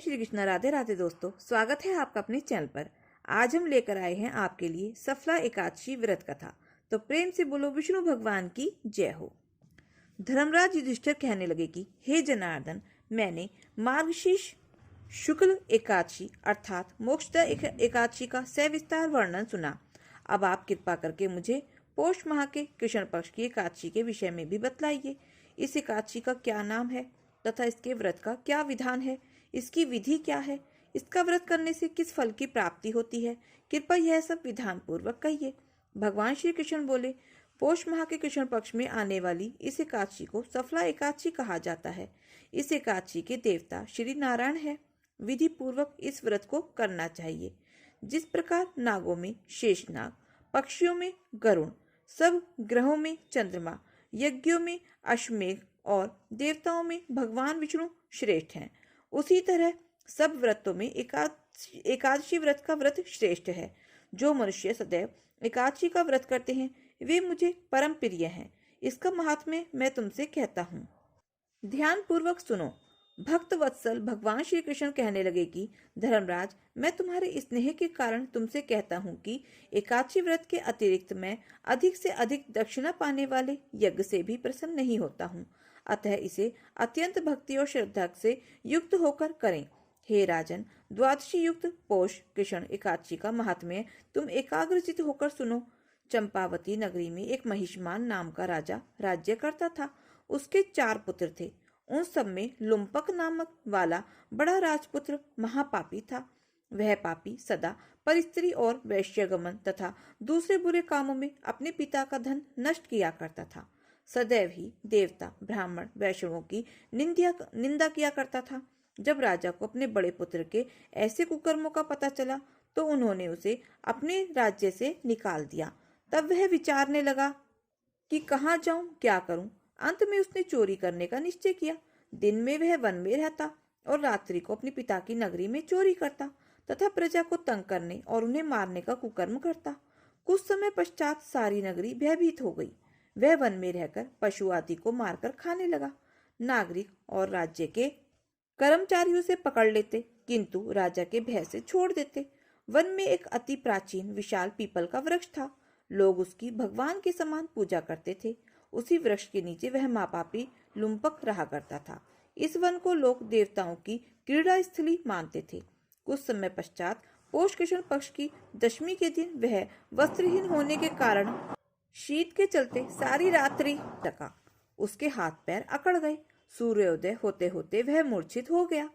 श्री कृष्ण। राधे राधे दोस्तों, स्वागत है आपका अपने चैनल पर। आज हम लेकर आए हैं आपके लिए सफला एकादशी व्रत कथा। तो प्रेम से बोलो विष्णु भगवान की जय हो। धर्मराज युधिष्ठिर कहने लगे कि हे जनार्दन, मैंने मार्गशीर्ष शुक्ल एकादशी अर्थात मोक्षदा एकादशी का सविस्तार वर्णन सुना। अब आप कृपा करके मुझे पौष माह के कृष्ण पक्ष की एकादशी के विषय में भी बतलाइए। इस एकादशी का क्या नाम है तथा इसके व्रत का क्या विधान है, इसकी विधि क्या है, इसका व्रत करने से किस फल की प्राप्ति होती है, कृपया यह सब विधान पूर्वक कहिए। भगवान श्री कृष्ण बोले, पौष माह के कृष्ण पक्ष में आने वाली इस एकादशी को सफला एकादशी कहा जाता है। इस एकादशी के देवता श्री नारायण है। विधि पूर्वक इस व्रत को करना चाहिए। जिस प्रकार नागों में शेषनाग, पक्षियों में गरुण, सब ग्रहों में चंद्रमा, यज्ञों में अश्वमेघ और देवताओं में भगवान विष्णु श्रेष्ठ हैं, उसी तरह सब व्रतों में एकादशी व्रत का व्रत श्रेष्ठ है। जो मनुष्य सदैव एकादशी का व्रत करते हैं वे मुझे परम प्रिय हैं। इसका महात्म्य मैं तुमसे कहता हूँ, ध्यान पूर्वक सुनो। भक्त वत्सल भगवान श्री कृष्ण कहने लगे कि धर्मराज, मैं तुम्हारे स्नेह के कारण तुमसे कहता हूँ कि एकादशी व्रत के अतिरिक्त मैं अधिक से अधिक दक्षिणा पाने वाले यज्ञ से भी प्रसन्न नहीं होता हूँ। अतः इसे अत्यंत भक्ति और श्रद्धा से युक्त होकर करें। हे राजन, द्वादशी युक्त पौष कृष्ण एकादशी का महात्म्य तुम एकाग्रचित होकर सुनो। चंपावती नगरी में एक महिष्मान नाम का राजा राज्य करता था। उसके 4 पुत्र थे। उन सब में लुम्पक नामक वाला बड़ा राजपुत्र महापापी था। वह पापी सदा परिस्त्री और वैश्यगमन तथा दूसरे बुरे कामों में अपने पिता का धन नष्ट किया करता था। सदैव ही देवता, ब्राह्मण, वैष्णवों की निंदा किया करता था। जब राजा को अपने बड़े पुत्र के ऐसे कुकर्मों का पता चला तो उन्होंने उसे अपने राज्य से निकाल दिया। तब वह विचारने लगा कि कहाँ जाऊं, क्या करूं। अंत में उसने चोरी करने का निश्चय किया। दिन में वह वन में रहता और रात्रि को अपने पिता की नगरी में चोरी करता तथा प्रजा को तंग करने और उन्हें मारने का कुकर्म करता। कुछ समय पश्चात सारी नगरी भयभीत हो गई। वह वन में रहकर पशु आदि को मारकर खाने लगा। नागरिक और राज्य के कर्मचारियों से पकड़ लेते, किंतु राजा के भय से छोड़ देते। वन में एक अति प्राचीन विशाल पीपल का वृक्ष था। लोग उसकी भगवान के समान पूजा करते थे। उसी वृक्ष के नीचे वह महापापी लुम्पक रहा करता था। इस वन को लोग देवताओं की क्रीड़ा स्थली मानते थे। कुछ समय पश्चात पौष कृष्ण पक्ष की दशमी के दिन वह वस्त्रहीन होने के कारण शीत के चलते सारी रात्रि तका। उसके हाथ पैर अकड़ गए। सूर्योदय होते होते वह मूर्छित हो गया।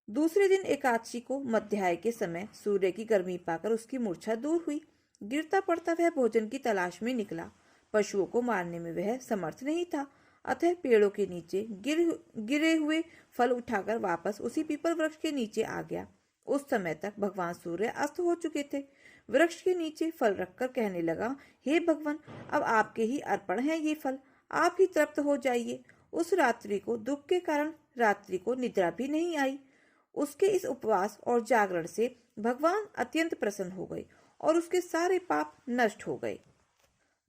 दूसरे दिन एकादशी को मध्याह्न के समय सूर्य की गर्मी पाकर उसकी मूर्छा दूर हुई। गिरता पड़ता वह भोजन की तलाश में निकला। पशुओं को मारने में वह समर्थ नहीं था, अतः पेड़ों के नीचे गिरे हुए फल उठाकर वापस उसी पीपल वृक्ष के नीचे आ गया। उस समय तक भगवान सूर्य अस्त हो चुके थे। वृक्ष के नीचे फल रखकर कहने लगा, हे भगवान, अब आपके ही अर्पण है ये फल, आप ही तृप्त हो जाइए। उस रात्रि को दुख के कारण रात्रि को निद्रा भी नहीं आई। उसके इस उपवास और जागरण से भगवान अत्यंत प्रसन्न हो गए और उसके सारे पाप नष्ट हो गए।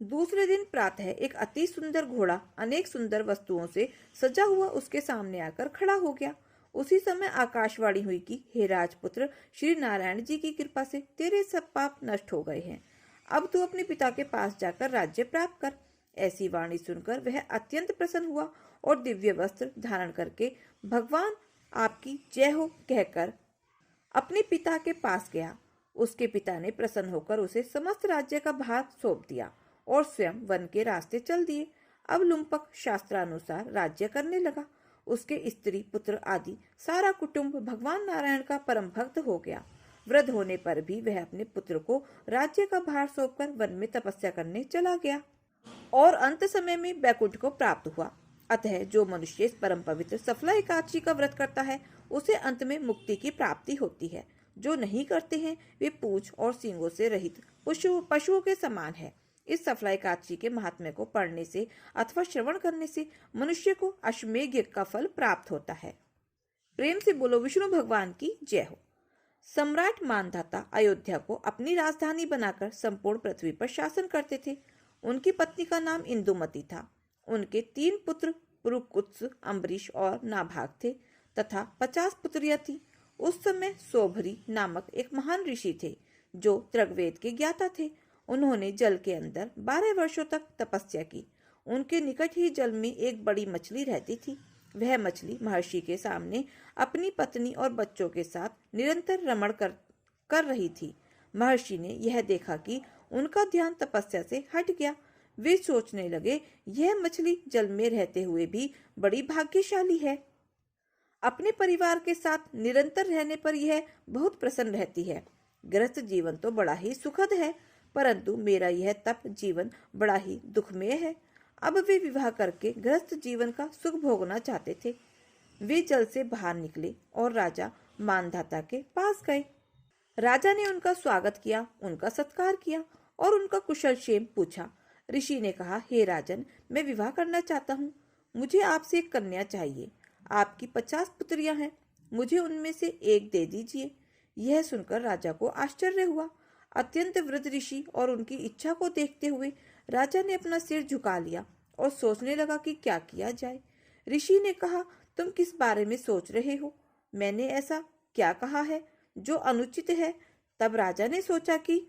दूसरे दिन प्रातः एक अति सुंदर घोड़ा अनेक सुंदर वस्तुओं से सजा हुआ उसके सामने आकर खड़ा हो गया। उसी समय आकाशवाणी हुई कि हे राजपुत्र, श्री नारायण जी की कृपा से तेरे सब पाप नष्ट हो गए हैं। अब तू अपने पिता के पास जाकर राज्य प्राप्त कर। ऐसी वाणी सुनकर वह अत्यंत प्रसन्न हुआ और दिव्य वस्त्र धारण करके भगवान आपकी जय हो कहकर अपने पिता के पास गया। उसके पिता ने प्रसन्न होकर उसे समस्त राज्य का भार सौंप दिया और स्वयं वन के रास्ते चल दिए। अब लुम्पक शास्त्रानुसार राज्य करने लगा। उसके स्त्री पुत्र आदि सारा कुटुंब भगवान नारायण का परम भक्त हो गया। वृद्ध होने पर भी वह अपने पुत्र को राज्य का भार सौंपकर वन में तपस्या करने चला गया और अंत समय में बैकुंठ को प्राप्त हुआ। अतः जो मनुष्य इस परम पवित्र सफला एकादशी का व्रत करता है उसे अंत में मुक्ति की प्राप्ति होती है। जो नहीं करते हैं वे पूंछ और सींगों से रहित पशुओं के समान है। इस सफला एकादशी के महात्म्य को पढ़ने से अथवा श्रवण करने से मनुष्य को अश्वमेघ यज्ञ का फल प्राप्त होता है। प्रेम से बोलो विष्णु भगवान की जय हो। सम्राट मानधाता अयोध्या को अपनी राजधानी बनाकर संपूर्ण पृथ्वी पर शासन करते थे। उनकी पत्नी का नाम इंदुमती था। उनके 3 पुत्र पुरुकुत्स, अम्बरीश और नाभाग थे तथा 50 पुत्रियां थी। उस समय सोभरी नामक एक महान ऋषि थे जो ऋग्वेद के ज्ञाता थे। उन्होंने जल के अंदर 12 वर्षों तक तपस्या की। उनके निकट ही जल में एक बड़ी मछली रहती थी। वह मछली महर्षि के सामने अपनी पत्नी और बच्चों के साथ निरंतर रमण कर रही थी। महर्षि ने यह देखा कि उनका ध्यान तपस्या से हट गया। वे सोचने लगे, यह मछली जल में रहते हुए भी बड़ी भाग्यशाली है। अपने परिवार के साथ निरंतर रहने पर यह बहुत प्रसन्न रहती है। गृहस्थ जीवन तो बड़ा ही सुखद है, परंतु मेरा यह तप जीवन बड़ा ही दुखमय है। अब वे विवाह करके गृहस्थ जीवन का सुख भोगना चाहते थे। वे जल से बाहर निकले और राजा मानधाता के पास गए। राजा ने उनका स्वागत किया, उनका सत्कार किया और उनका कुशल क्षेम पूछा। ऋषि ने कहा, हे राजन, मैं विवाह करना चाहता हूँ। मुझे आपसे एक कन्या चाहिए। आपकी 50 पुत्रियां हैं, मुझे उनमें से एक दे दीजिए। यह सुनकर राजा को आश्चर्य हुआ। अत्यंत वृद्ध ऋषि और उनकी इच्छा को देखते हुए राजा ने अपना सिर झुका लिया और सोचने लगा कि क्या किया जाए। ऋषि ने कहा, तुम किस बारे में सोच रहे हो? मैंने ऐसा क्या कहा है जो अनुचित है? तब राजा ने सोचा कि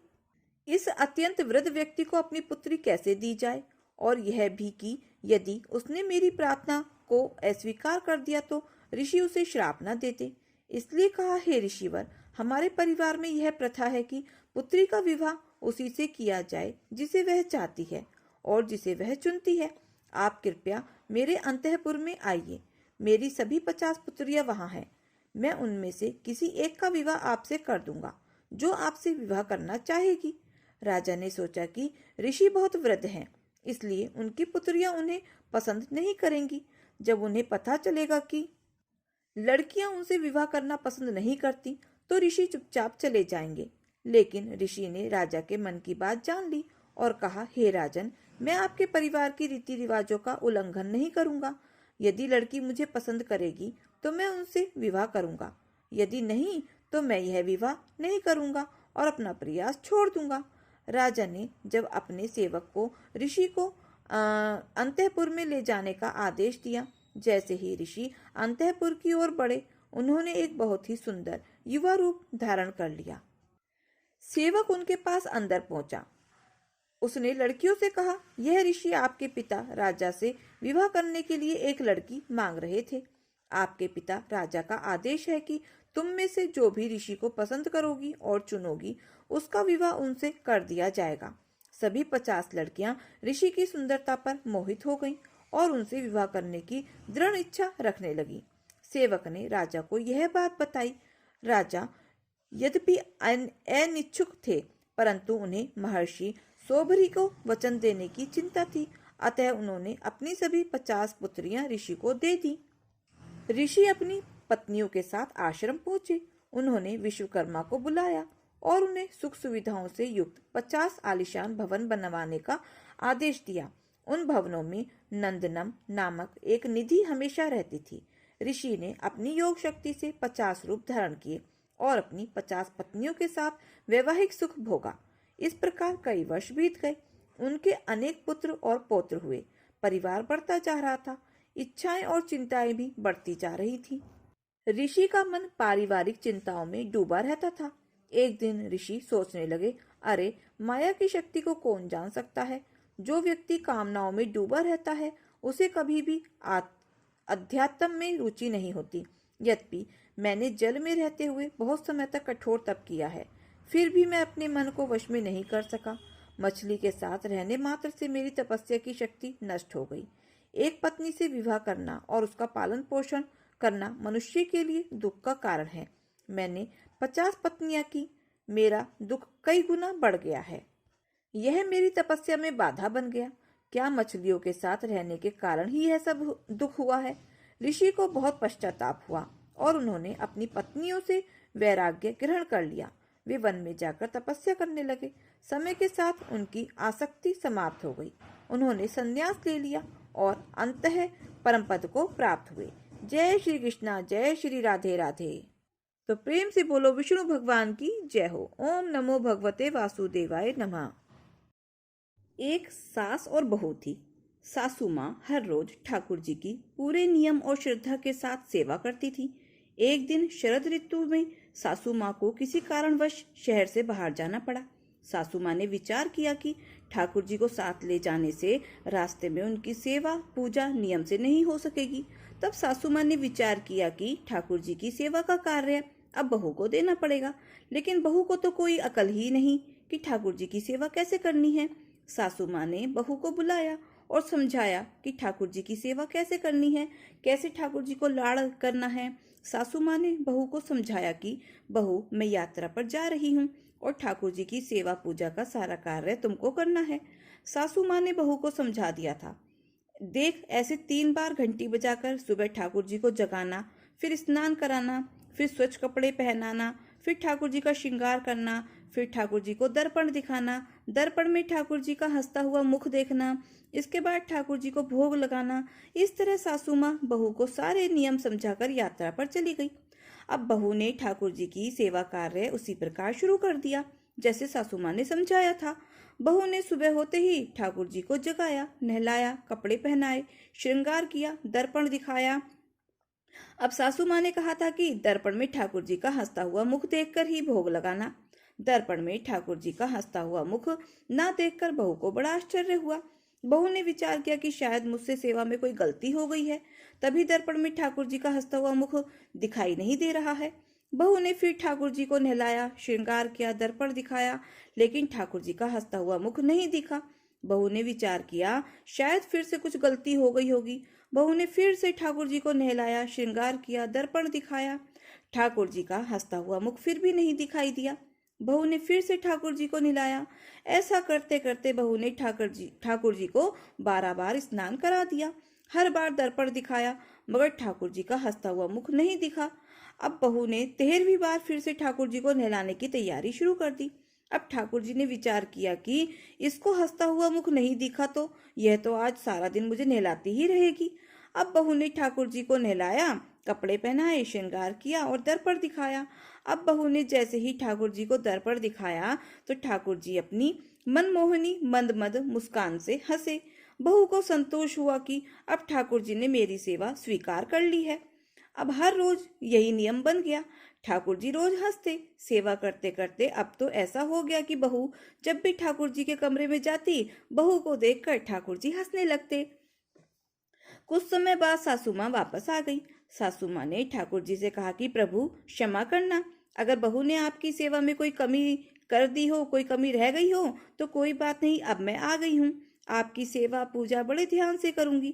इस अत्यंत वृद्ध व्यक्ति को अपनी पुत्री कैसे दी जाए, और यह भी कि यदि उसने मेरी प्रार्थना को अस्वीकार कर दिया तो ऋषि उसे श्राप न देते। इसलिए कहा, हे ऋषिवर, हमारे परिवार में यह प्रथा है कि पुत्री का विवाह उसी से किया जाए जिसे वह चाहती है और जिसे वह चुनती है। आप कृपया मेरे अंतःपुर में आइए। मेरी सभी 50 पुत्रियां वहां हैं। मैं उनमें से किसी एक का विवाह आपसे कर दूंगा जो आपसे विवाह करना चाहेगी। राजा ने सोचा कि ऋषि बहुत वृद्ध हैं, इसलिए उनकी पुत्रियां उन्हें पसंद नहीं करेंगी। जब उन्हें पता चलेगा कि लड़कियां उनसे विवाह करना पसंद नहीं करती तो ऋषि चुपचाप चले जाएंगे। लेकिन ऋषि ने राजा के मन की बात जान ली और कहा, हे राजन, मैं आपके परिवार की रीति रिवाजों का उल्लंघन नहीं करूंगा। यदि लड़की मुझे पसंद करेगी तो मैं उनसे विवाह करूंगा, यदि नहीं तो मैं यह विवाह नहीं करूंगा और अपना प्रयास छोड़ दूंगा। राजा ने जब अपने सेवक को ऋषि को अंतःपुर में ले जाने का आदेश दिया। जैसे ही ऋषि अंतःपुर की ओर बढ़े, उन्होंने एक बहुत ही सुंदर युवा रूप धारण कर लिया। सेवक उनके पास अंदर पहुंचा। उसने लड़कियों से कहा, यह ऋषि आपके पिता राजा से विवाह करने के लिए एक लड़की मांग रहे थे। आपके पिता राजा का आदेश है कि तुम में से जो भी ऋषि को पसंद करोगी और चुनोगी, उसका विवाह उनसे कर दिया जाएगा। सभी 50 लड़कियां ऋषि की सुंदरता पर मोहित हो गईं और उनसे विवाह करने की दृढ़ इच्छा रखने लगी। सेवक ने राजा को यह बात बताई। राजा यद्यपि अनिच्छुक थे, परंतु उन्हें महर्षि सोभरी को वचन देने की चिंता थी। अतः उन्होंने अपनी सभी 50 पुत्रियां ऋषि को दे दी। ऋषि अपनी पत्नियों के साथ आश्रम पहुंचे। उन्होंने विश्वकर्मा को बुलाया और उन्हें सुख सुविधाओं से युक्त 50 आलीशान भवन बनवाने का आदेश दिया। उन भवनों में नंदनम नामक एक निधि हमेशा रहती थी। ऋषि ने अपनी योग शक्ति से 50 रूप धारण किए और अपनी 50 पत्नियों के साथ वैवाहिक सुख भोगा। इस प्रकार कई वर्ष बीत गए। उनके अनेक पुत्र और पौत्र हुए। परिवार बढ़ता जा रहा था। इच्छाएं और चिंताएं भी बढ़ती जा रही थी। ऋषि का मन पारिवारिक चिंताओं में डूबा रहता था। एक दिन ऋषि सोचने लगे, अरे, माया की शक्ति को कौन जान सकता है? जो व्यक्ति कामनाओं में डूबा रहता है उसे कभी भी अध्यात्म में रुचि नहीं होती। यद्यपि मैंने जल में रहते हुए बहुत समय तक कठोर तप किया है, फिर भी मैं अपने मन को वश में नहीं कर सका। मछली के साथ रहने मात्र से मेरी तपस्या की शक्ति नष्ट हो गई। एक पत्नी से विवाह करना और उसका पालन पोषण करना मनुष्य के लिए दुख का कारण है। मैंने 50 पत्नियां की, मेरा दुख कई गुना बढ़ गया है। यह मेरी तपस्या में बाधा बन गया। क्या मछलियों के साथ रहने के कारण ही यह सब दुख हुआ है? ऋषि को बहुत पश्चाताप हुआ और उन्होंने अपनी पत्नियों से वैराग्य ग्रहण कर लिया। वे वन में जाकर तपस्या करने लगे। समय के साथ उनकी आसक्ति समाप्त हो गई। उन्होंने संन्यास ले लिया और अंततः परम पद को प्राप्त हुए। जय श्री कृष्णा, जय श्री राधे राधे। तो प्रेम से बोलो विष्णु भगवान की जय हो। ओम नमो भगवते वासुदेवाय नमः। एक सास और बहू थी। सासू माँ हर रोज ठाकुर जी की पूरे नियम और श्रद्धा के साथ सेवा करती थी। एक दिन शरद ऋतु में सासू माँ को किसी कारणवश शहर से बाहर जाना पड़ा। सासू माँ ने विचार किया कि ठाकुर जी को साथ ले जाने से रास्ते में उनकी सेवा पूजा नियम से नहीं हो सकेगी। तब सासू माँ ने विचार किया कि ठाकुर जी की सेवा का कार्य अब बहू को देना पड़ेगा, लेकिन बहू को तो कोई अकल ही नहीं कि ठाकुर जी की सेवा कैसे करनी है। सासू माँ ने बहू को बुलाया और समझाया कि ठाकुर जी की सेवा कैसे करनी है, कैसे ठाकुर जी को लाड़ करना है। सासू माँ ने बहू को समझाया कि बहू, मैं यात्रा पर जा रही हूँ और ठाकुर जी की सेवा पूजा का सारा कार्य तुमको करना है। सासू माँ ने बहू को समझा दिया था, देख, ऐसे 3 बार घंटी बजाकर सुबह ठाकुर जी को जगाना, फिर स्नान कराना, फिर स्वच्छ कपड़े पहनाना, फिर ठाकुर जी का श्रृंगार करना, फिर ठाकुर जी को दर्पण दिखाना, दर्पण में ठाकुर जी का हंसता हुआ मुख देखना, इसके बाद ठाकुर जी को भोग लगाना। इस तरह सासू माँ बहू को सारे नियम समझाकर यात्रा पर चली गई। अब बहू ने ठाकुर जी की सेवा कार्य उसी प्रकार शुरू कर दिया जैसे सासू माँ ने समझाया था। बहू ने सुबह होते ही ठाकुर जी को जगाया, नहलाया, कपड़े पहनाए, श्रृंगार किया, दर्पण दिखाया। अब सासू माँ ने कहा था कि दर्पण में ठाकुर जी का हंसता हुआ मुख देखकर ही भोग लगाना। दर्पण में ठाकुर जी का हंसता हुआ मुख ना देखकर बहू को बड़ा आश्चर्य हुआ। बहू ने विचार किया कि शायद मुझसे सेवा में कोई गलती हो गई है, तभी दर्पण में ठाकुर जी का हंसता हुआ मुख दिखाई नहीं दे रहा है। बहू ने फिर ठाकुर जी को नहलाया, श्रृंगार किया, दर्पण दिखाया, लेकिन ठाकुर जी का हंसता हुआ मुख नहीं दिखा। बहू ने विचार किया शायद फिर से कुछ गलती हो गई होगी। बहू ने फिर से ठाकुर जी को नहलाया, श्रृंगार किया, दर्पण दिखाया, ठाकुर जी का हंसता हुआ मुख फिर भी नहीं दिखाई दिया। बहू ने फिर से ठाकुर जी को नहलाया। ऐसा करते करते बहू ने ठाकुर जी को 12 बार स्नान करा दिया। हर बार दर्पण दिखाया, मगर ठाकुर जी का हंसता हुआ मुख नहीं दिखा। अब बहू ने 13वीं बार फिर से ठाकुर जी को नहलाने की तैयारी शुरू कर दी। अब ठाकुर जी ने विचार किया कि इसको हंसता हुआ मुख नहीं दिखा तो यह तो आज सारा दिन मुझे नहलाती ही रहेगी। अब बहू ने ठाकुर जी को नहलाया, कपड़े पहनाए, श्रृंगार किया और दर्पण दिखाया। अब बहू ने जैसे ही ठाकुर जी को दर्पण दिखाया तो ठाकुर जी अपनी मनमोहनी मंद मंद मुस्कान से हंसे। बहू को संतोष हुआ कि अब ठाकुर जी ने मेरी सेवा स्वीकार कर ली है। अब हर रोज यही नियम बन गया। ठाकुर जी रोज हंसते। सेवा करते करते अब तो ऐसा हो गया कि बहू जब भी ठाकुर जी के कमरे में जाती, बहू को देखकर ठाकुर जी हंसने लगते। कुछ समय बाद सासू माँ वापस आ गई। सासू माँ ने ठाकुर जी से कहा कि प्रभु क्षमा करना, अगर बहू ने आपकी सेवा में कोई कमी कर दी हो, कोई कमी रह गई हो तो कोई बात नहीं, अब मैं आ गई हूँ, आपकी सेवा पूजा बड़े ध्यान से करूंगी।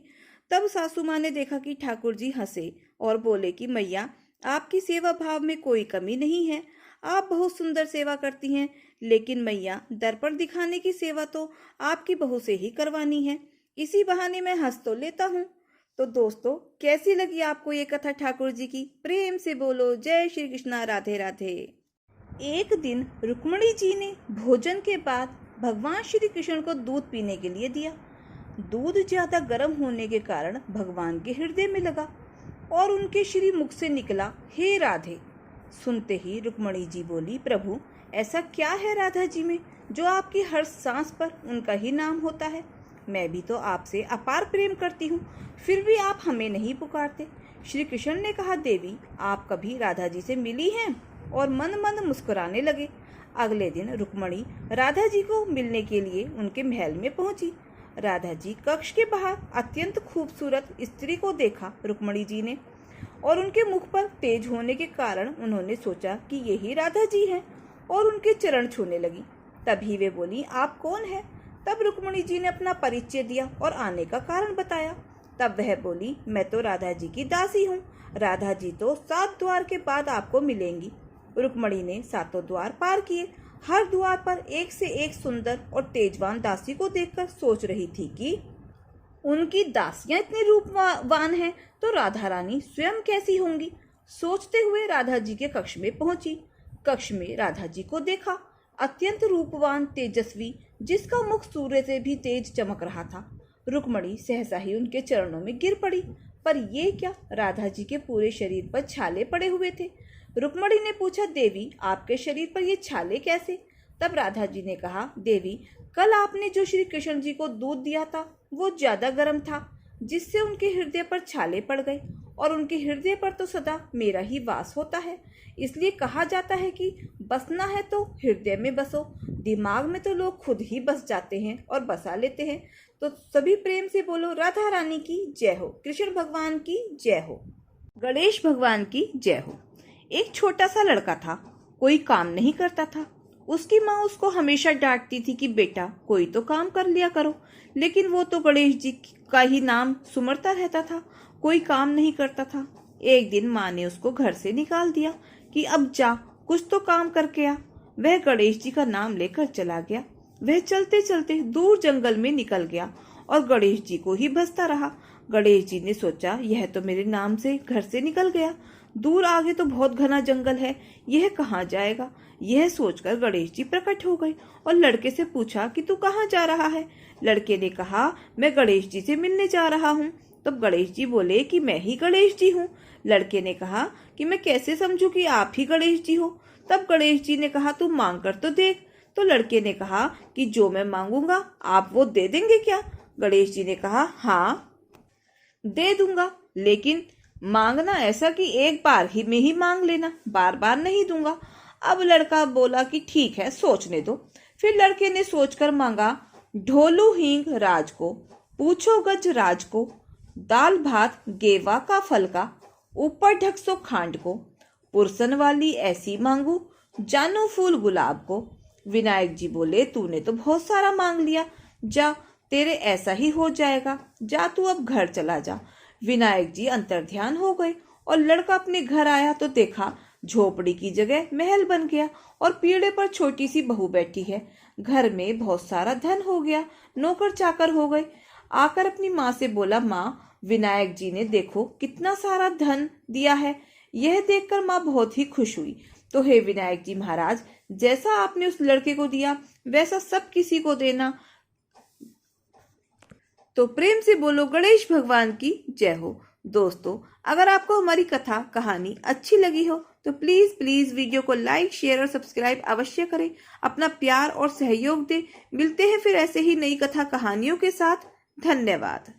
तब सासू माँ ने देखा कि ठाकुर जी हंसे और बोले कि मैया, आपकी सेवा भाव में कोई कमी नहीं है, आप बहुत सुंदर सेवा करती हैं, लेकिन मैया, दर्पण दिखाने की सेवा तो आपकी बहू से ही करवानी है, इसी बहाने मैं हंस तो लेता हूँ। तो दोस्तों, कैसी लगी आपको ये कथा ठाकुर जी की? प्रेम से बोलो जय श्री कृष्णा, राधे राधे। एक दिन रुक्मणी जी ने भोजन के बाद भगवान श्री कृष्ण को दूध पीने के लिए दिया। दूध ज्यादा गर्म होने के कारण भगवान के हृदय में लगा और उनके श्री मुख से निकला, हे राधे। सुनते ही रुक्मणी जी बोली, प्रभु ऐसा क्या है राधा जी में जो आपकी हर सांस पर उनका ही नाम होता है? मैं भी तो आपसे अपार प्रेम करती हूँ, फिर भी आप हमें नहीं पुकारते। श्री कृष्ण ने कहा, देवी आप कभी राधा जी से मिली हैं? और मंद मंद मुस्कुराने लगे। अगले दिन रुक्मणी राधा जी को मिलने के लिए उनके महल में पहुंची। राधा जी कक्ष के बाहर अत्यंत खूबसूरत स्त्री को देखा रुक्मणी जी ने, और उनके मुख पर तेज होने के कारण उन्होंने सोचा कि यही राधा जी हैं और उनके चरण छूने लगी। तभी वे बोली, आप कौन है? तब रुक्मणी जी ने अपना परिचय दिया और आने का कारण बताया। तब वह बोली, मैं तो राधा जी की दासी हूँ, राधा जी तो 7 द्वार के बाद आपको मिलेंगी। रुक्मणी ने 7 द्वार पार किए। हर द्वार पर एक से एक सुंदर और तेजवान दासी को देखकर सोच रही थी कि उनकी दासियां इतनी रूपवान हैं तो राधा रानी स्वयं कैसी होंगी। सोचते हुए राधा जी के कक्ष में पहुंची। कक्ष में राधा जी को देखा, अत्यंत रूपवान, तेजस्वी, जिसका मुख सूर्य से भी तेज चमक रहा था। रुक्मणी सहसा ही उनके चरणों में गिर पड़ी। पर ये क्या, राधा जी के पूरे शरीर पर छाले पड़े हुए थे। रुक्मणी ने पूछा, देवी आपके शरीर पर ये छाले कैसे? तब राधा जी ने कहा, देवी कल आपने जो श्री कृष्ण जी को दूध दिया था वो ज्यादा गर्म था, जिससे उनके हृदय पर छाले पड़ गए और उनके हृदय पर तो सदा मेरा ही वास होता है। इसलिए कहा जाता है कि बसना है तो हृदय में बसो। दिमाग में तो लोग खुद ही बस जाते हैं और बसा लेते हैं। तो सभी प्रेम से बोलो राधा रानी की जय हो, कृष्ण भगवान की जय हो, गणेश भगवान की जय हो। एक छोटा सा लड़का था, कोई काम नहीं करता था। उसकी माँ उसको हमेशा डांटती थी कि बेटा कोई तो काम कर लिया करो, लेकिन वो तो गणेश जी का ही नाम सुमरता रहता था, कोई काम नहीं करता था। एक दिन माँ ने उसको घर से निकाल दिया कि अब जा कुछ तो काम करके आ। वह गणेश जी का नाम लेकर चला गया। वह चलते चलते दूर जंगल में निकल गया और गणेश जी को ही भजता रहा। गणेश जी ने सोचा यह तो मेरे नाम से घर से निकल गया, दूर आगे तो बहुत घना जंगल है, यह कहाँ जाएगा। यह सोचकर गणेश जी प्रकट हो गए और लड़के से पूछा कि तू कहाँ जा रहा है। लड़के ने कहा मैं गणेश जी से मिलने जा रहा हूँ। तब गणेश जी बोले कि मैं ही गणेश जी हूँ। लड़के ने कहा कि मैं कैसे समझूं कि आप ही गणेश जी हो। तब गणेश जी ने कहा तू मांग कर तो देख। तो लड़के ने कहा कि जो मैं मांगूंगा आप वो दे देंगे क्या। गणेश जी ने कहा हाँ दे दूंगा, लेकिन मांगना ऐसा कि एक बार ही में ही मांग लेना, बार बार नहीं दूंगा। अब लड़का बोला कि ठीक है सोचने दो। फिर लड़के ने सोचकर मांगा ढोलू हींग राज को, पूछो गज राज को, दाल भात गेवा का फल का, ऊपर ढकसो खांड को, पुरसन वाली ऐसी मांगू, जानू फूल गुलाब को। विनायक जी बोले तूने तो बहुत सारा मांग लिया, जा तेरे ऐसा ही हो जाएगा, जा तू अब घर चला जा। विनायक जी अंतर्ध्यान हो गए और लड़का अपने घर आया तो देखा झोपड़ी की जगह महल बन गया और पीढ़े पर छोटी सी बहू बैठी है। घर में बहुत सारा धन हो गया, नौकर चाकर हो गए। आकर अपनी माँ से बोला माँ विनायक जी ने देखो कितना सारा धन दिया है। यह देखकर माँ बहुत ही खुश हुई। तो हे विनायक जी महाराज, जैसा आपने उस लड़के को दिया वैसा सब किसी को देना। तो प्रेम से बोलो गणेश भगवान की जय हो। दोस्तों अगर आपको हमारी कथा कहानी अच्छी लगी हो तो प्लीज प्लीज वीडियो को लाइक शेयर और सब्सक्राइब अवश्य करें, अपना प्यार और सहयोग दें। मिलते हैं फिर ऐसे ही नई कथा कहानियों के साथ। धन्यवाद।